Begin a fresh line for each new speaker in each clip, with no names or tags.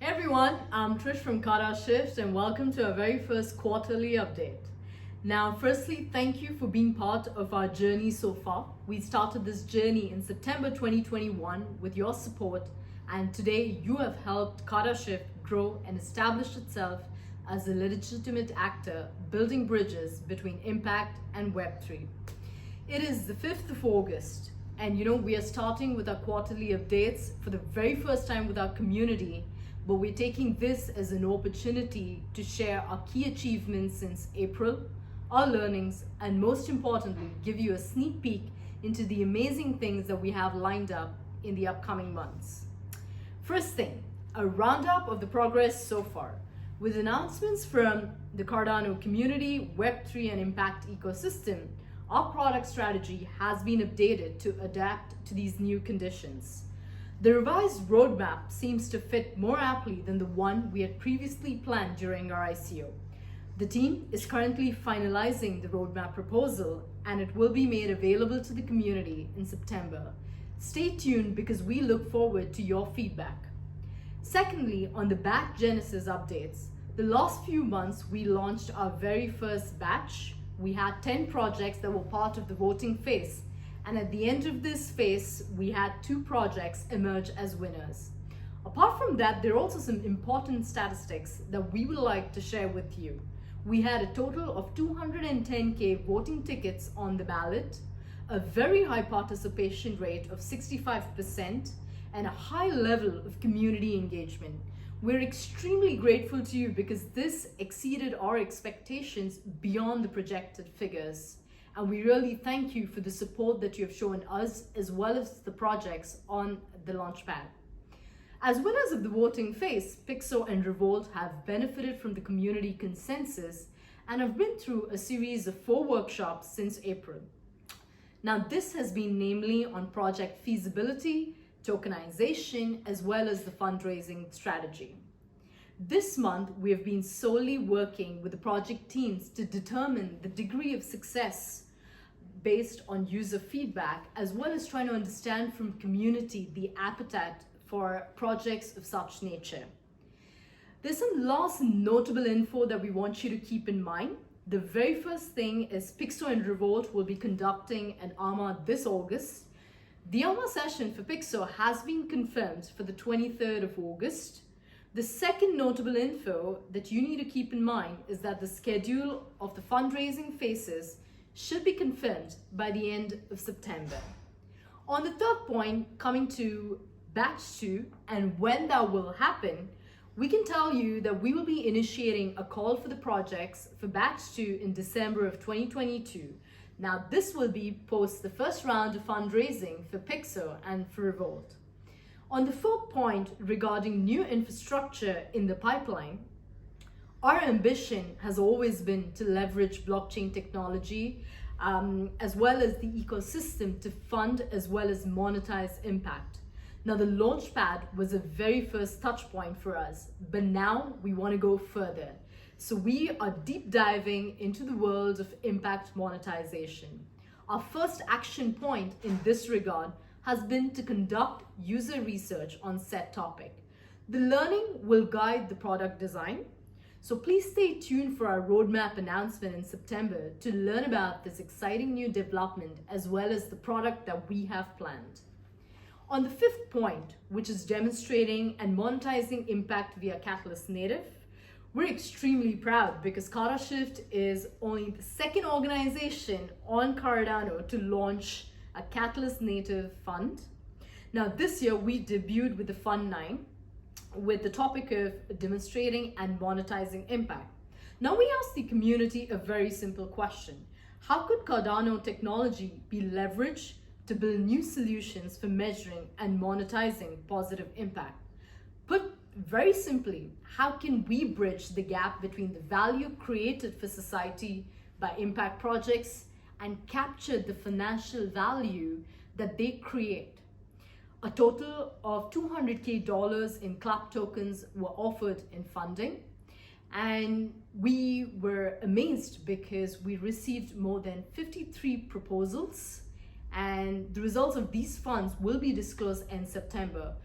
Hey everyone, I'm Trish from Cardashift and welcome to our very first quarterly update. Now, firstly, thank you for being part of our journey so far. We started this journey in September 2021 with your support, and today you have helped Cardashift grow and establish itself as a legitimate actor, building bridges between impact and Web3. It is the 5th of August, and we are starting with our quarterly updates for the very first time with our community. But we're taking this as an opportunity to share our key achievements since April, our learnings, and most importantly, give you a sneak peek into the amazing things that we have lined up in the upcoming months. First thing, a roundup of the progress so far. With announcements from the Cardano community, Web3 and impact ecosystem, our product strategy has been updated to adapt to these new conditions. The revised roadmap seems to fit more aptly than the one we had previously planned during our ICO. The team is currently finalizing the roadmap proposal and it will be made available to the community in September. Stay tuned because we look forward to your feedback. Secondly, on the batch genesis updates, the last few months we launched our very first batch. We had 10 projects that were part of the voting phase. And at the end of this phase, we had 2 projects emerge as winners. Apart from that, there are also some important statistics that we would like to share with you. We had a total of 210K voting tickets on the ballot, a very high participation rate of 65%, and a high level of community engagement. We're extremely grateful to you because this exceeded our expectations beyond the projected figures. And we really thank you for the support that you have shown us as well as the projects on the launchpad. As winners of the voting phase, Pixo and Revolt have benefited from the community consensus and have been through a series of 4 workshops since April. Now, this has been namely on project feasibility, tokenization, as well as the fundraising strategy. This month, we have been solely working with the project teams to determine the degree of success based on user feedback, as well as trying to understand from community the appetite for projects of such nature. There's some last notable info that we want you to keep in mind. The very first thing is Pixo and Revolt will be conducting an AMA this August. The AMA session for Pixo has been confirmed for the 23rd of August. The second notable info that you need to keep in mind is that the schedule of the fundraising phases should be confirmed by the end of September. On the third point, coming to batch 2 and when that will happen, we can tell you that we will be initiating a call for the projects for batch 2 in December of 2022. Now, this will be post the first round of fundraising for Pixo and for Revolt. On the fourth point regarding new infrastructure in the pipeline, our ambition has always been to leverage blockchain technology as well as the ecosystem to fund as well as monetize impact. Now, the launchpad was a very first touch point for us, but now we want to go further. So we are deep diving into the world of impact monetization. Our first action point in this regard has been to conduct user research on said topic. The learning will guide the product design. So please stay tuned for our roadmap announcement in September to learn about this exciting new development as well as the product that we have planned. On the fifth point, which is demonstrating and monetizing impact via Catalyst Native, we're extremely proud because Cardashift is only the second organization on Cardano to launch a Catalyst Native fund. Now, this year we debuted with the Fund 9 with the topic of demonstrating and monetizing impact. Now we asked the community a very simple question. How could Cardano technology be leveraged to build new solutions for measuring and monetizing positive impact? Put very simply, how can we bridge the gap between the value created for society by impact projects and capture the financial value that they create? A total of $200K in CLAP tokens were offered in funding, and we were amazed because we received more than 53 proposals, and the results of these funds will be disclosed in September.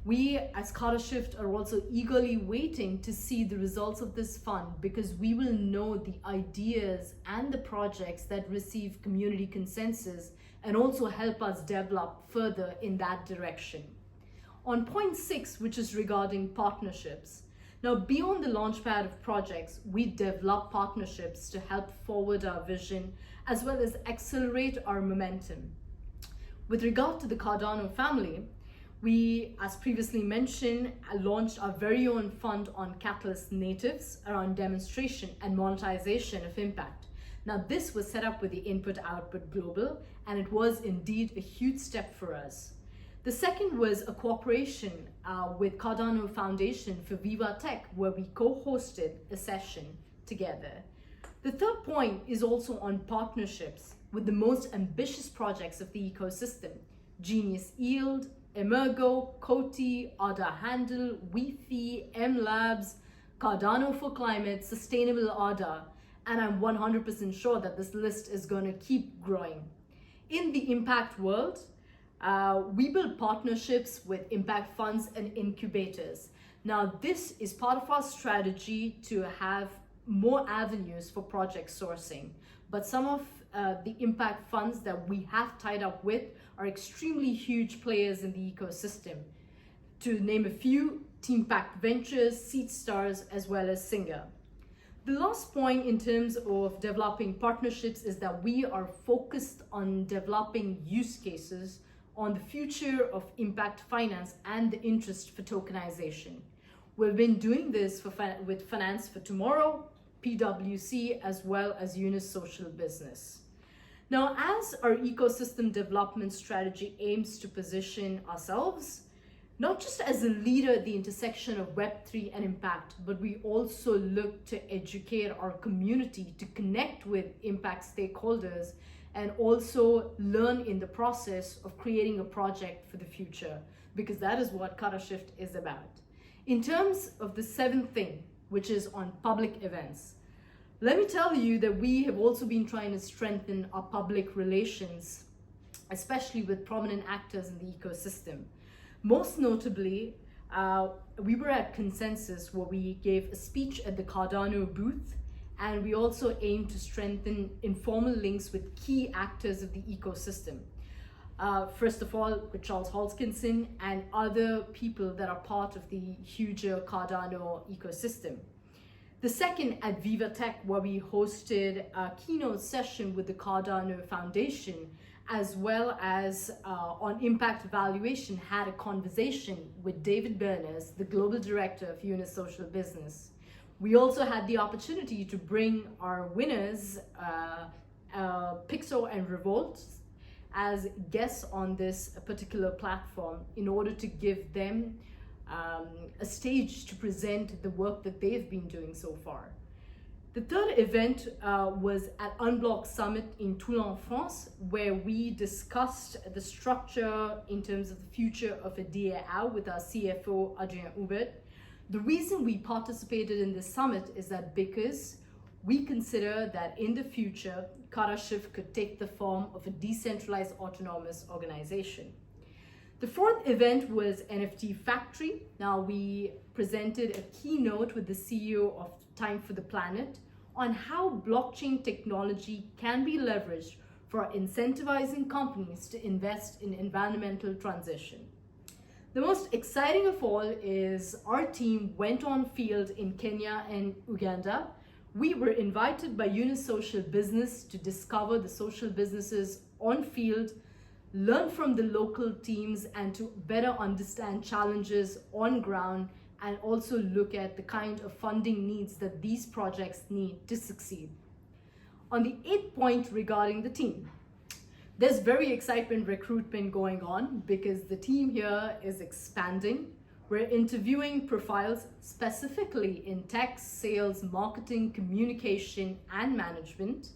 We as Cardashift are also eagerly waiting to see the results of this fund, because we will know the ideas and the projects that receive community consensus and also help us develop further in that direction. On point 6, which is regarding partnerships. Now, beyond the launchpad of projects, we develop partnerships to help forward our vision as well as accelerate our momentum. With regard to the Cardano family, we, as previously mentioned, launched our very own fund on Catalyst natives around demonstration and monetization of impact. Now, this was set up with the Input Output Global, and it was indeed a huge step for us. The second was a cooperation with Cardano Foundation for Viva Tech, where we co-hosted a session together. The third point is also on partnerships with the most ambitious projects of the ecosystem: Genius Yield, Emergo, Coty, Ada Handle, Wi-Fi, M Labs, Cardano for Climate, Sustainable Ada, and I'm 100% sure that this list is going to keep growing. In the impact world, we build partnerships with impact funds and incubators. Now, this is part of our strategy to have more avenues for project sourcing, but some of the impact funds that we have tied up with are extremely huge players in the ecosystem. To name a few, Teampact Ventures, SeedStars, as well as Singer. The last point in terms of developing partnerships is that we are focused on developing use cases on the future of impact finance and the interest for tokenization. We've been doing this with Finance for Tomorrow, PwC, as well as Unis Social Business. Now, as our ecosystem development strategy aims to position ourselves not just as a leader at the intersection of Web3 and impact, but we also look to educate our community to connect with impact stakeholders and also learn in the process of creating a project for the future, because that is what Cardashift is about. In terms of the seventh thing, which is on public events, let me tell you that we have also been trying to strengthen our public relations, especially with prominent actors in the ecosystem. Most notably, we were at Consensus, where we gave a speech at the Cardano booth, and we also aim to strengthen informal links with key actors of the ecosystem. First of all, with Charles Hoskinson and other people that are part of the huger Cardano ecosystem. The second, at Viva Tech, where we hosted a keynote session with the Cardano Foundation, as well as on impact evaluation, had a conversation with David Berners, the Global Director of Unis Social Business. We also had the opportunity to bring our winners, Pixel and Revolt, as guests on this particular platform in order to give them a stage to present the work that they've been doing so far. The third event was at Unblock Summit in Toulon, France, where we discussed the structure in terms of the future of a DAO with our CFO, Adrien Hubert. The reason we participated in this summit is that because we consider that in the future, Cardashift could take the form of a decentralized autonomous organization. The fourth event was NFT Factory. Now, we presented a keynote with the CEO of Time for the Planet on how blockchain technology can be leveraged for incentivizing companies to invest in environmental transition. The most exciting of all is our team went on field in Kenya and Uganda. We were invited by Unis Social Business to discover the social businesses on field, learn from the local teams, and to better understand challenges on ground, and also look at the kind of funding needs that these projects need to succeed. On the eighth point regarding the team, there's very excitement recruitment going on because the team here is expanding. We're interviewing profiles specifically in tech, sales, marketing, communication, and management.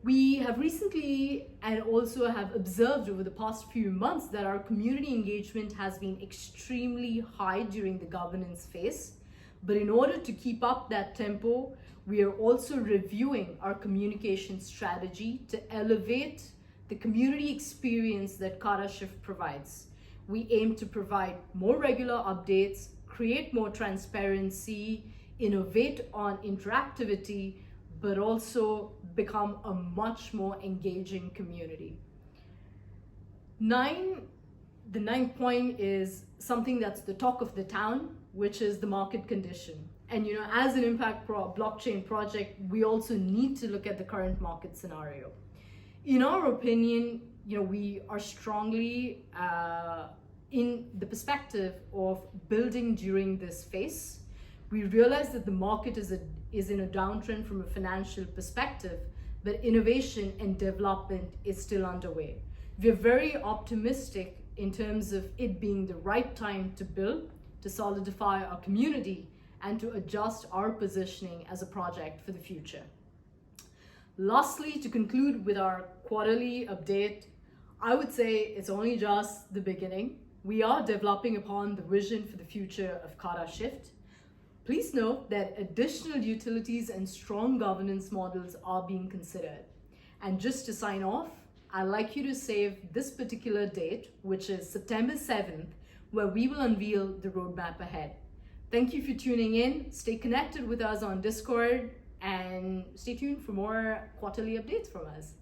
We have recently and also have observed over the past few months that our community engagement has been extremely high during the governance phase. But in order to keep up that tempo, we are also reviewing our communication strategy to elevate the community experience that Cardashift provides. We aim to provide more regular updates, create more transparency, innovate on interactivity, but also become a much more engaging community. The ninth point is something that's the talk of the town, which is the market condition. And as an impact blockchain project, we also need to look at the current market scenario. In our opinion, we are strongly in the perspective of building during this phase. We realize that the market is in a downtrend from a financial perspective, but innovation and development is still underway. We're very optimistic in terms of it being the right time to build, to solidify our community, and to adjust our positioning as a project for the future. Lastly, to conclude with our quarterly update, I would say it's only just the beginning. We are developing upon the vision for the future of Cardashift. Please note that additional utilities and strong governance models are being considered. And just to sign off, I'd like you to save this particular date, which is September 7th, where we will unveil the roadmap ahead. Thank you for tuning in. Stay connected with us on Discord and stay tuned for more quarterly updates from us.